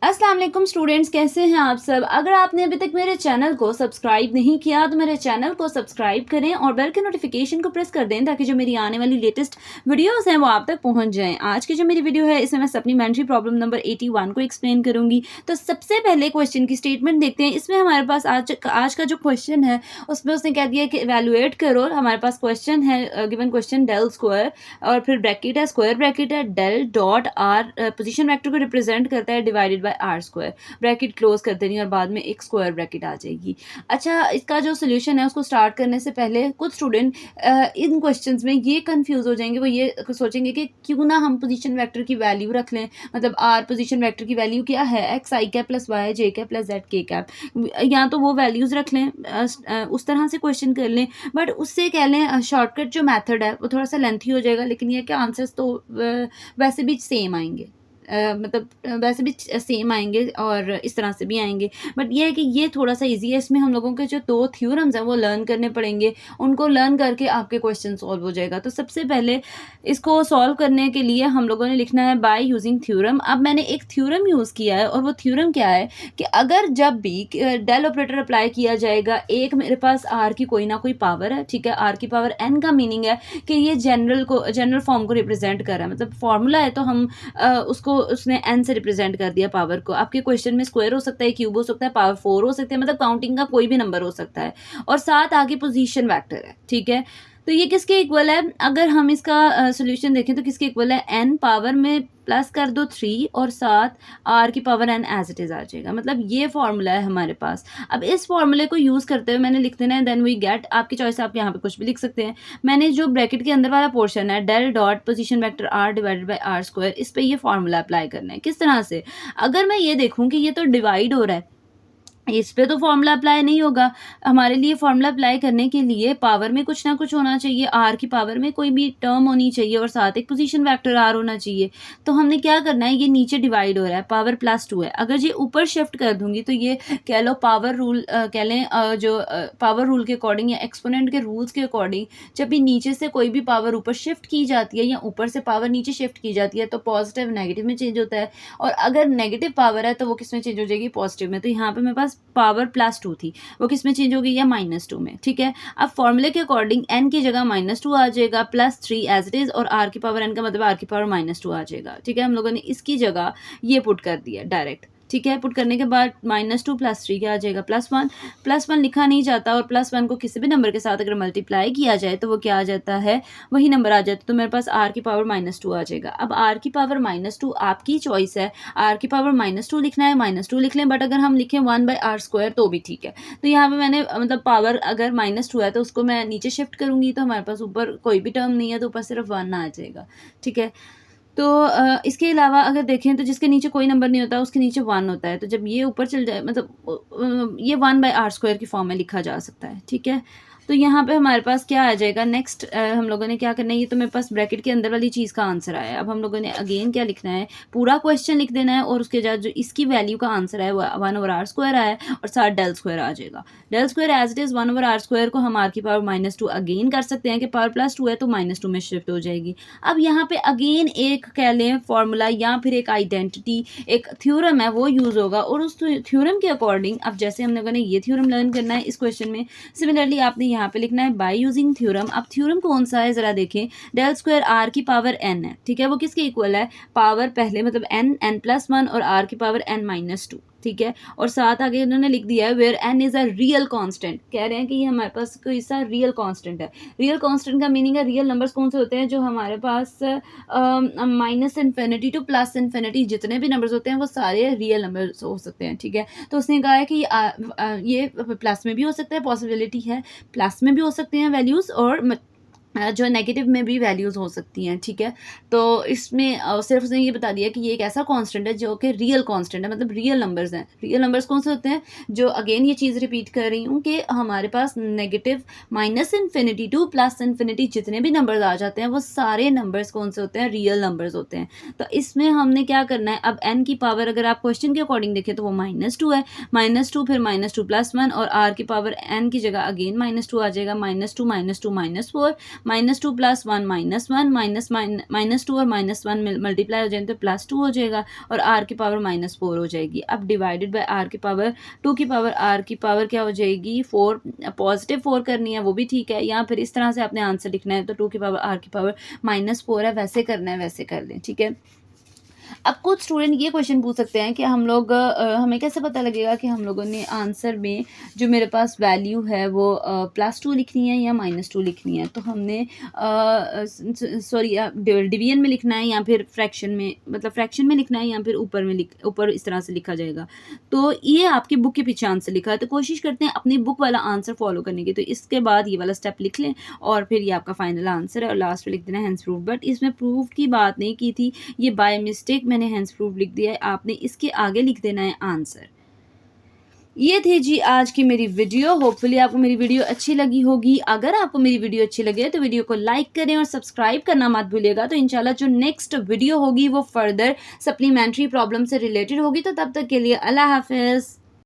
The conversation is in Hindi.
अस्सलाम वालेकुम स्टूडेंट्स, कैसे हैं आप सब। अगर आपने अभी तक मेरे चैनल को सब्सक्राइब नहीं किया तो मेरे चैनल को सब्सक्राइब करें और बेल के नोटिफिकेशन को प्रेस कर दें ताकि जो मेरी आने वाली लेटेस्ट वीडियोस हैं वो आप तक पहुंच जाएं। आज की जो मेरी वीडियो है इसमें मैं सप्लीमेंट्री प्रॉब्लम नंबर 81 को एक्सप्लेन करूंगी। तो सबसे पहले क्वेश्चन की स्टेटमेंट देखते हैं। इसमें हमारे पास आज का जो क्वेश्चन है उसमें उसने कह दिया कि एवेलुएट करो। हमारे पास क्वेश्चन है, गिवन क्वेश्चन डेल स्क्वायर और फिर ब्रैकेट है, स्क्वायर ब्रैकेट है, del dot r position vector को रिप्रेजेंट करता है divided r square, bracket close कर देनी और बाद में एक स्क्वायर ब्रैकेट आ जाएगी। अच्छा, इसका जो सोल्यूशन है उसको स्टार्ट करने से पहले कुछ स्टूडेंट इन क्वेश्चंस में ये कंफ्यूज हो जाएंगे। वो ये सोचेंगे कि क्यों ना हम पोजीशन वेक्टर की वैल्यू रख लें, मतलब आर पोजीशन वेक्टर की वैल्यू क्या है, एक्स आई कैप प्लस वाई जे कैप प्लस जेड के कैप, या तो वो वैल्यूज रख लें, उस तरह से क्वेश्चन कर लें। बट उससे कह लें शॉर्टकट जो मेथड है वो थोड़ा सा लेंथी हो जाएगा, लेकिन ये क्या आंसर्स तो वैसे भी सेम आएंगे, मतलब वैसे भी सेम आएंगे और इस तरह से भी आएंगे। बट ये है कि ये थोड़ा सा इजी है। इसमें हम लोगों के जो 2 थ्योरम्स हैं वो लर्न करने पड़ेंगे, उनको लर्न करके आपके क्वेश्चन सॉल्व हो जाएगा। तो सबसे पहले इसको सॉल्व करने के लिए हम लोगों ने लिखना है बाय यूजिंग थ्योरम। अब मैंने एक थ्योरम यूज़ किया है और वो थ्योरम क्या है कि अगर जब भी डेल ऑपरेटर अप्लाई किया जाएगा, एक मेरे पास आर की कोई ना कोई पावर है, ठीक है, आर की पावर एन का मीनिंग है कि ये जनरल फॉर्म को रिप्रेजेंट कर रहा है, मतलब फॉर्मूला है तो हम उसने एन से रिप्रेजेंट कर दिया पावर को। आपके क्वेश्चन में स्क्वायर हो सकता है, क्यूब हो सकता है, पावर 4 हो सकती है, मतलब काउंटिंग का कोई भी नंबर हो सकता है। और साथ आगे पोजीशन वेक्टर है, ठीक है। तो ये किसके इक्वल है, अगर हम इसका सोल्यूशन देखें तो किसके इक्वल है, एन पावर में प्लस कर दो 3 और साथ आर की power n as it is आ जाएगा। मतलब ये फॉर्मूला है हमारे पास। अब इस फॉर्मूले को यूज़ करते हुए मैंने लिख देना है देन वी गेट, आपकी चॉइस, आप यहाँ पे कुछ भी लिख सकते हैं। मैंने जो ब्रैकेट के अंदर वाला पोर्शन है del dot position vector r divided by r square, इस पे ये फॉर्मूला अप्लाई करना है। किस तरह से, अगर मैं ये देखूँ कि ये तो डिवाइड हो रहा है, इस पे तो फॉर्मूला अप्लाई नहीं होगा। हमारे लिए फॉर्मूला अप्लाई करने के लिए पावर में कुछ ना कुछ होना चाहिए, आर की पावर में कोई भी टर्म होनी चाहिए और साथ एक पोजीशन वेक्टर आर होना चाहिए। तो हमने क्या करना है, ये नीचे डिवाइड हो रहा है, पावर +2 है, अगर ये ऊपर शिफ्ट कर दूंगी तो ये कह लो पावर रूल, कह लें जो पावर रूल के अकॉर्डिंग या एक्सपोनेंट के रूल्स के अकॉर्डिंग, जब भी नीचे से कोई भी पावर ऊपर शिफ्ट की जाती है या ऊपर से पावर नीचे शिफ्ट की जाती है तो पॉजिटिव नेगेटिव में चेंज होता है, और अगर नेगेटिव पावर है तो वो किस में चेंज हो जाएगी, पॉजिटिव में। तो यहाँ पे मेरे पास पावर +2 थी, वो किस में चेंज हो गई है, -2 में, ठीक है। अब फॉर्मूले के अकॉर्डिंग n की जगह -2 आ जाएगा, +3 एज इट इज, और r की पावर n का मतलब r की पावर -2 आ जाएगा, ठीक है। हम लोगों ने इसकी जगह ये पुट कर दिया डायरेक्ट, ठीक है। पुट करने के बाद -2 +3 क्या आ जाएगा, +1। +1 लिखा नहीं जाता और +1 को किसी भी नंबर के साथ अगर मल्टीप्लाई किया जाए तो वो क्या आ जाता है, वही नंबर आ जाता है। तो मेरे पास r की पावर -2 आ जाएगा। अब r की पावर -2 आपकी चॉइस है, r की पावर -2 लिखना है -2 लिख लें, बट अगर हम लिखें 1/r² तो भी ठीक है। तो यहाँ पे मैंने मतलब पावर अगर -2 है तो उसको मैं नीचे शिफ्ट करूँगी तो हमारे पास ऊपर कोई भी टर्म नहीं है, तो ऊपर सिर्फ 1 आ जाएगा, ठीक है। तो इसके अलावा अगर देखें तो जिसके नीचे कोई नंबर नहीं होता उसके नीचे 1 होता है, तो जब ये ऊपर चल जाए मतलब ये 1/r² की फॉर्म में लिखा जा सकता है, ठीक है। तो यहाँ पे हमारे पास क्या आ जाएगा नेक्स्ट, हम लोगों ने क्या करना है, ये तो मेरे पास ब्रैकेट के अंदर वाली चीज़ का आंसर आया है। अब हम लोगों ने अगेन क्या लिखना है, पूरा क्वेश्चन लिख देना है और उसके बाद जो इसकी वैल्यू का आंसर है वो 1/r² आया है और साथ डेल स्क्वायर आ जाएगा। Del square as it is 1/r² को हम आर की पावर -2 अगेन कर सकते हैं कि पावर +2 है तो -2 में शिफ्ट हो जाएगी। अब यहाँ पे अगेन एक कह लें फॉर्मूला या फिर एक आइडेंटिटी, एक थ्योरम है वो यूज़ होगा, और उस थ्योरम के अकॉर्डिंग अब जैसे हम लोगों ने ये थ्योरम लर्न करना है इस क्वेश्चन में, सिमिलरली आपने यहाँ पे लिखना है बाय यूजिंग थ्योरम। अब थ्योरम कौन सा है ज़रा देखें, डेल स्क्वायर आर की पावर n है, ठीक है, वो किसके इक्वल है, पावर पहले मतलब n+1 और r की पावर n-2, ठीक है। और साथ आगे उन्होंने लिख दिया है where n is a real constant, कह रहे हैं कि ये हमारे पास कोई सा रियल कांस्टेंट है। रियल कांस्टेंट का मीनिंग है रियल नंबर्स कौन से होते हैं, जो हमारे पास -∞ टू +∞ जितने भी नंबर्स होते हैं वो सारे रियल नंबर्स हो सकते हैं, ठीक है। तो उसने कहा है कि ये प्लस में भी हो सकता है, पॉसिबिलिटी है प्लस में भी हो सकते हैं वैल्यूज़, और जो नेगेटिव में भी वैल्यूज़ हो सकती हैं, ठीक है। तो इसमें सिर्फ उसने ये बता दिया कि ये एक ऐसा कांस्टेंट है जो कि रियल कांस्टेंट है, मतलब रियल नंबर्स हैं। रियल नंबर्स कौन से होते हैं, जो अगेन ये चीज़ रिपीट कर रही हूँ कि हमारे पास नेगेटिव -∞ टू +∞ जितने भी नंबर्स आ जाते हैं वो सारे नंबर्स कौन से होते हैं, रियल नंबर्स होते हैं। तो इसमें हमने क्या करना है, अब n की पावर अगर आप क्वेश्चन के अकॉर्डिंग देखें तो वो -2 है, -2 फिर -2 +1 और r की पावर n की जगह अगेन -2 आ जाएगा, -2 -2 -4 -2 + 1 -1 -2 और -1 मल्टीप्लाई हो जाएंगे तो +2 हो जाएगा और r की पावर -4 हो जाएगी। अब डिवाइडेड बाय r की पावर 2 की पावर r की पावर क्या हो जाएगी 4, पॉजिटिव 4 करनी है वो भी ठीक है, या फिर इस तरह से आपने आंसर लिखना है तो 2 की पावर r की पावर -4 है, वैसे करना है वैसे कर लें, ठीक है। अब कुछ स्टूडेंट ये क्वेश्चन पूछ सकते हैं कि हम लोग हमें कैसे पता लगेगा कि हम लोगों ने आंसर में जो मेरे पास वैल्यू है वो +2 लिखनी है या -2 लिखनी है। तो हमने सॉरी डिवीजन में लिखना है या फिर फ्रैक्शन में, मतलब फ्रैक्शन में लिखना है या फिर ऊपर इस तरह से लिखा जाएगा। तो ये आपकी बुक के पीछे आंसर लिखा है, तो कोशिश करते हैं अपनी बुक वाला आंसर फॉलो करने की। तो इसके बाद ये वाला स्टेप लिख लें और फिर ये आपका फाइनल आंसर है और लास्ट में लिख देना हैंस प्रूफ। बट इसमें प्रूफ की बात नहीं की थी, ये बाय मिस्टेक मैंने हैंस प्रूफ लिख दिया है, आपने इसके आगे लिख देना है आंसर। ये थी जी आज की मेरी वीडियो। होपफुली आपको मेरी वीडियो अच्छी लगी होगी। अगर आपको मेरी वीडियो अच्छी लगे तो वीडियो को लाइक करें और सब्सक्राइब करना मत भूलिएगा। तो इंशाल्लाह जो नेक्स्ट वीडियो होगी वो फर्दर सप्लीमेंट्री प्रॉब्लम से रिलेटेड होगी। तो तब तक के लिए अल्लाह हाफिज़।